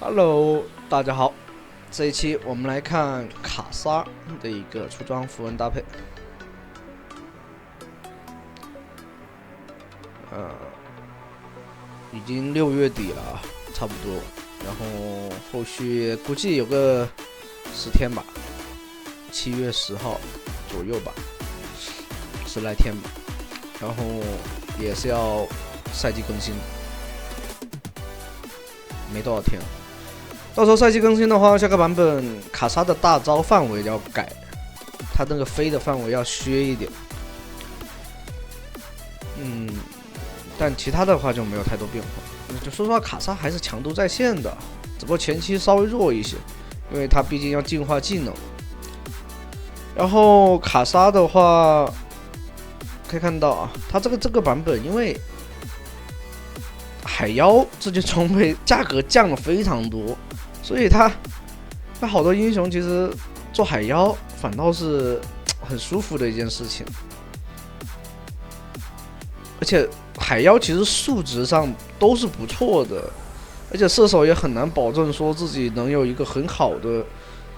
Hello，大家好，这一期我们来看卡莎的一个出装符文搭配。已经6月底了，差不多，然后后续估计有个10天吧，7月10号左右吧，10来天吧，然后也是要赛季更新，没多少天了。到时候赛季更新的话，下个版本卡莎的大招范围要改，它那个飞的范围要削一点。但其他的话就没有太多变化。就说实话，卡莎还是强度在线的，只不过前期稍微弱一些，因为它毕竟要进化技能。然后卡莎的话，可以看到啊，它这个版本因为海妖这件装备价格降了非常多，所以它好多英雄其实做海妖反倒是很舒服的一件事情。而且海妖其实数值上都是不错的，而且射手也很难保证说自己能有一个很好的，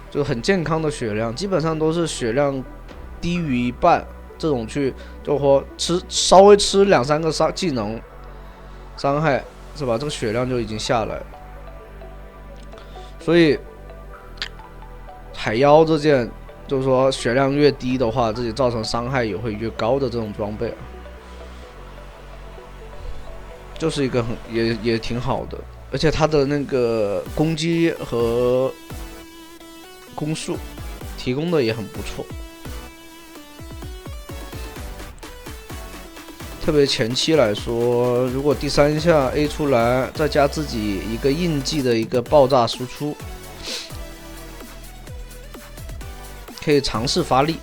就是很健康的血量，基本上都是血量低于一半这种去，就说稍微吃2-3个技能伤害是吧？这个血量就已经下来了。所以海妖这件就是说血量越低的话，自己造成伤害也会越高的这种装备。就是一个也挺好的，而且它的那个攻击和攻速提供的也很不错，特别前期来说，如果第3下 A 出来，再加自己一个印记的一个爆炸输出，可以尝试发力。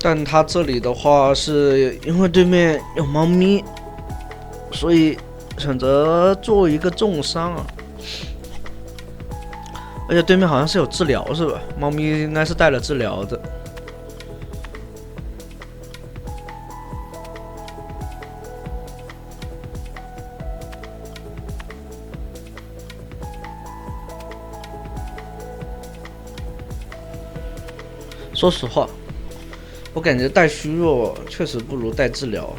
但他这里的话，是因为对面有猫咪，所以选择做一个重伤啊。而且对面好像是有治疗是吧？猫咪应该是带了治疗的。说实话，我感觉带虚弱确实不如带治疗。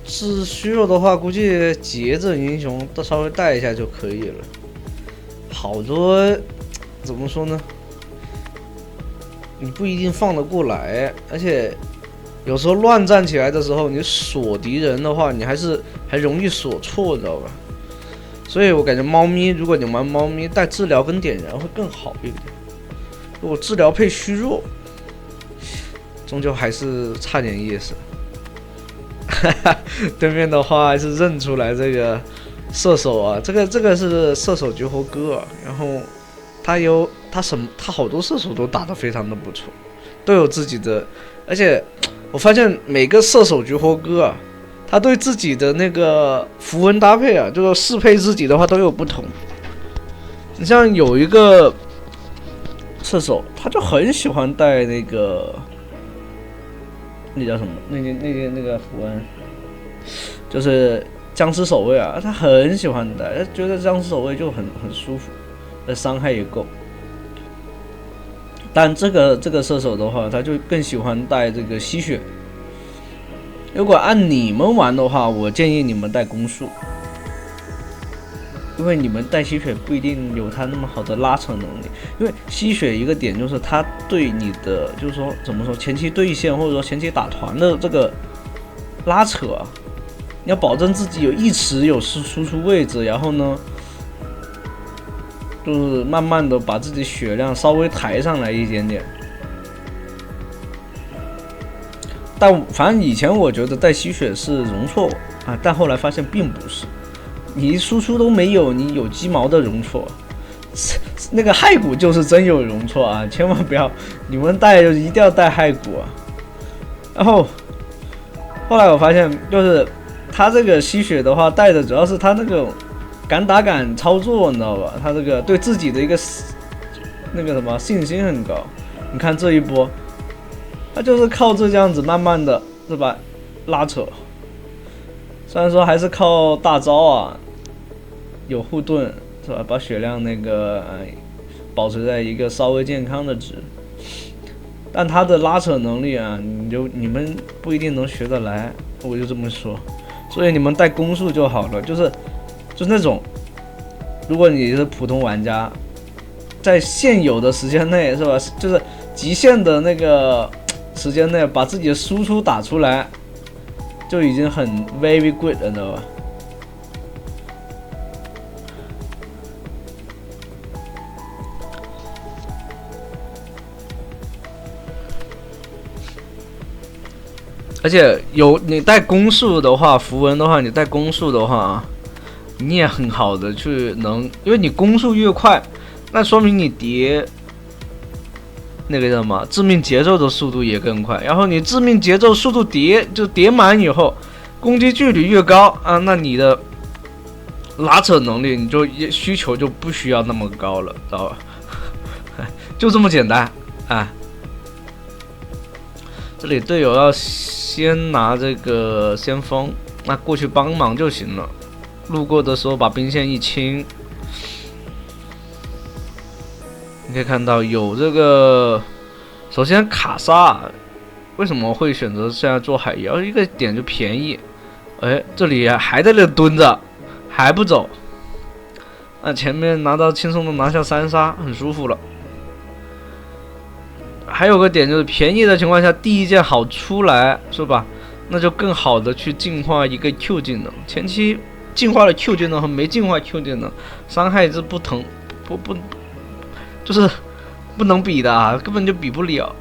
虚弱的话，估计节奏英雄都稍微带一下就可以了。好多怎么说呢？你不一定放得过来，而且有时候乱站起来的时候，你锁敌人的话，你还容易锁错，知道吧？所以我感觉猫咪，如果你玩猫咪带治疗跟点燃会更好一点。如果治疗配虚弱，终究还是差点意思。对面的话还是认出来这个射手啊，这个是射手绝活哥啊，然后他好多射手都打得非常的不错，都有自己的，而且我发现每个射手绝活哥啊，他对自己的那个符文搭配啊，就是适配自己的话都有不同。你像有一个射手，他就很喜欢带那个。那叫什么？那个符文，就是僵尸守卫啊，他很喜欢带，他觉得僵尸守卫就很舒服，伤害也够。但这个射手的话，他就更喜欢带这个吸血。如果按你们玩的话，我建议你们带攻速，因为你们带吸血不一定有他那么好的拉扯能力。因为吸血一个点就是他对你的，就是说怎么说，前期对线或者说前期打团的这个拉扯啊，你要保证自己一直有输出位置，然后呢，就是慢慢的把自己血量稍微抬上来一点点。但反正以前我觉得带吸血是容错啊，但后来发现并不是。你输出都没有，你有鸡毛的容错。那个骸骨就是真有容错啊，千万不要，你们带就一定要带骸骨啊。然后后来我发现，就是他这个吸血的话，带的主要是他那个敢打敢操作，你知道吧？他这个对自己的一个那个什么信心很高。你看这一波，他就是靠这样子慢慢的，是吧？拉扯。虽然说还是靠大招啊，有护盾，是吧？把血量那个保持在一个稍微健康的值。但他的拉扯能力啊，你们不一定能学得来，我就这么说。所以你们带攻速就好了，就是那种，如果你是普通玩家，在现有的时间内，是吧？就是极限的那个时间内，把自己的输出打出来，就已经很 very good 了，知道吧？而且你带攻速的话，符文的话，你带攻速的话，你也很好的去因为你攻速越快，那说明你叠那个叫什么致命节奏的速度也更快。然后你致命节奏速度叠满以后，攻击距离越高啊，那你的拉扯能力你就需求就不需要那么高了，知道吧？就这么简单啊！这里队友要先拿这个先锋，那过去帮忙就行了。路过的时候把兵线一清，你可以看到有这个。首先卡莎为什么会选择现在做海妖？一个点就便宜，哎，这里还在那蹲着，还不走。那前面轻松的拿下3杀，很舒服了。还有个点就是便宜的情况下，第一件好出来，是吧？那就更好的去进化一个 Q 技能。前期进化了 Q 技能和没进化 Q 技能，伤害是不同，就是不能比的啊，根本就比不了。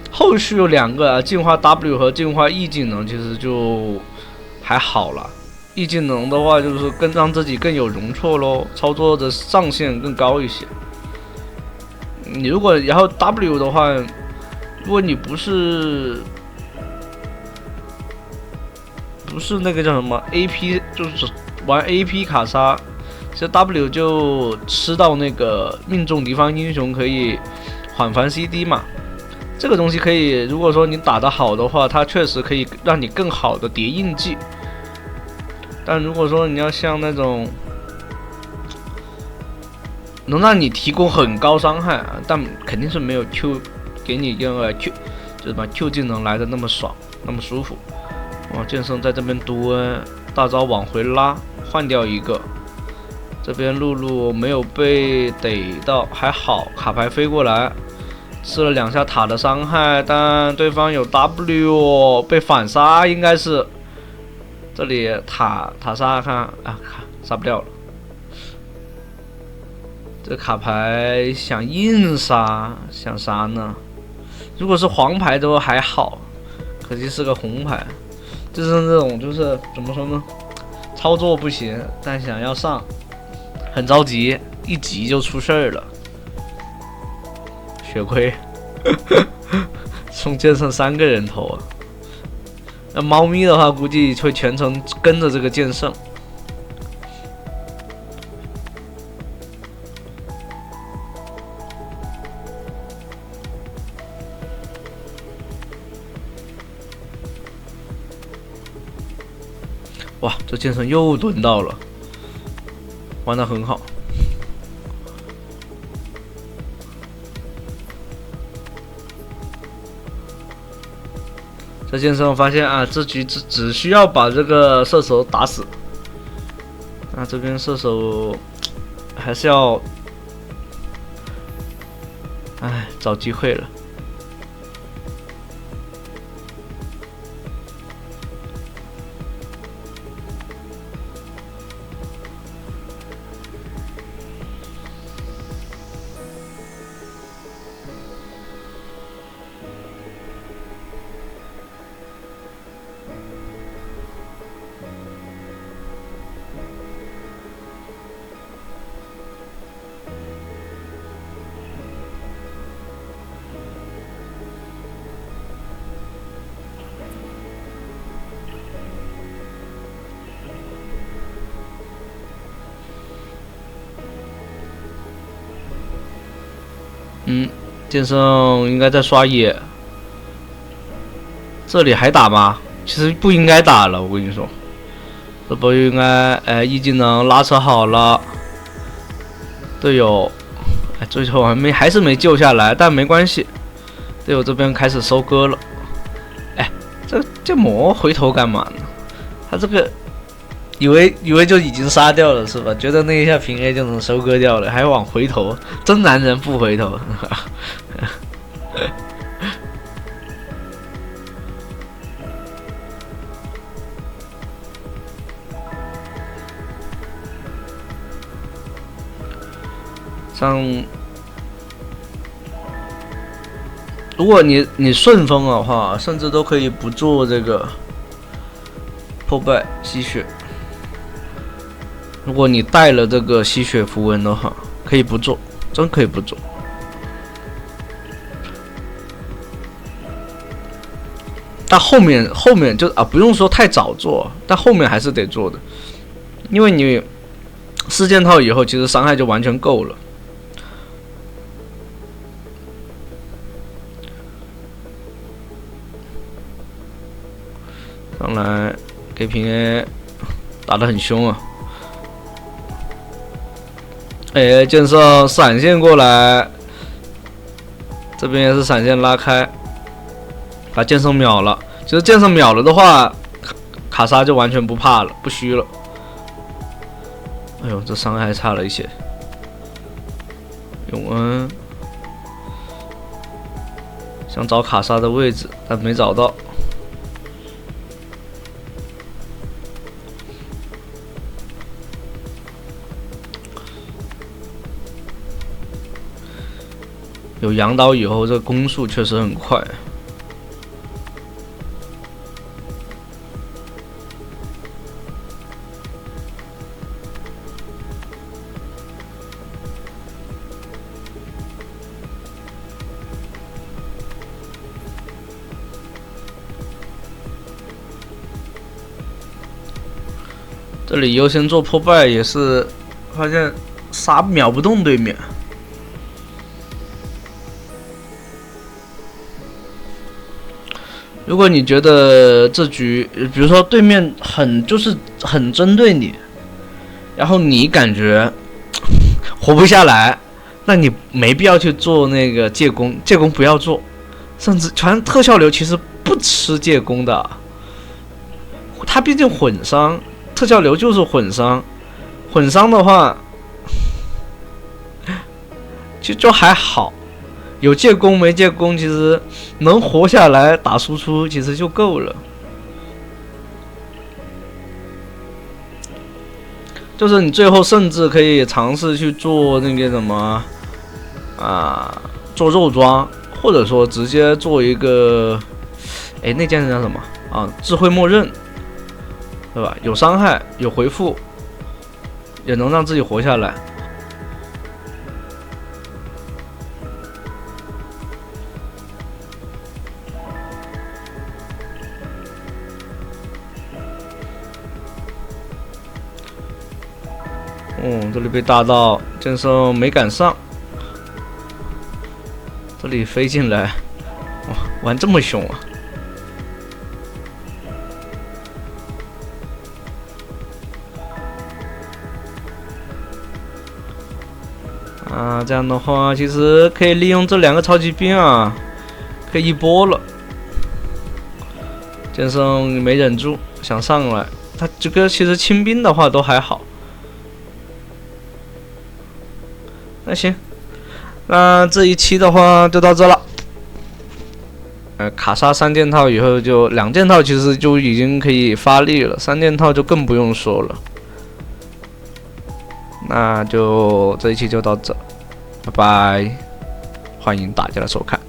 后续有2个进化 W 和进化 E 技能，其实就还好了。E 技能的话，就是让自己更有容错咯，操作的上限更高一些。你然后 W 的话，如果你不是那个叫什么 AP， 就是玩 AP 卡莎，其实 W 就吃到那个命中敌方英雄可以缓防 CD 嘛。这个东西可以，如果说你打得好的话，它确实可以让你更好的叠印记。但如果说你要像那种能让你提供很高伤害，但肯定是没有 Q 给你用Q 就是把 Q 技能来的那么爽，那么舒服。哇，剑圣在这边蹲，大招往回拉，换掉一个。这边露露没有被逮到，还好，卡牌飞过来，吃了2下塔的伤害，但对方有 W 被反杀，应该是这里塔杀看啊，杀不掉了。这卡牌想硬杀，想杀呢。如果是黄牌都还好，可惜是个红牌。就是这种，就是怎么说呢？操作不行，但想要上，很着急，一急就出事儿了。血亏，冲剑圣3个人头啊！那猫咪的话，估计会全程跟着这个剑圣。哇，这剑圣又蹲到了，玩得很好。这剑圣发现啊，这局只需要把这个射手打死。那这边射手还是要，找机会了。剑圣应该在刷野，这里还打吗？其实不应该打了，我跟你说，这波应该一技能拉扯好了，队友最后还是没救下来，但没关系，队友这边开始收割了。这魔回头干嘛呢？他这个以为就已经杀掉了是吧？觉得那一下平 A 就能收割掉了，还往回头，真男人不回头。像如果你顺风的话，甚至都可以不做这个破败吸血。如果你带了这个吸血符文的话，可以不做，真可以不做。但后面就不用说太早做，但后面还是得做的，因为你4件套以后，其实伤害就完全够了。上来给平 A 打得很凶啊！剑圣闪现过来，这边也是闪现拉开，把剑圣秒了。其实剑圣秒了的话，卡莎就完全不怕了，不虚了。哎呦，这伤害还差了一些。永恩想找卡莎的位置，但没找到。有羊刀以后，这个攻速确实很快。这里优先做破败也是发现秒不动对面。如果你觉得这局，比如说对面就是很针对你，然后你感觉活不下来，那你没必要去做那个借攻，借攻不要做，甚至全特效流其实不吃借攻的，它毕竟混伤，特效流就是混伤，混伤的话就还好。有借攻没借攻，其实能活下来打输出其实就够了。就是你最后甚至可以尝试去做那个什么做肉装，或者说直接做一个，那件事叫什么智慧默认，对吧？有伤害，有回复，也能让自己活下来。这里被大到，剑圣没赶上，这里飞进来，哇，玩这么凶啊！这样的话，其实可以利用这2个超级兵可以一波了。剑圣没忍住想上来，他这个其实清兵的话都还好。那行，那这一期的话就到这了。卡莎3件套以后就2件套，其实就已经可以发力了，3件套就更不用说了。那就这一期就到这，拜拜，欢迎大家的收看。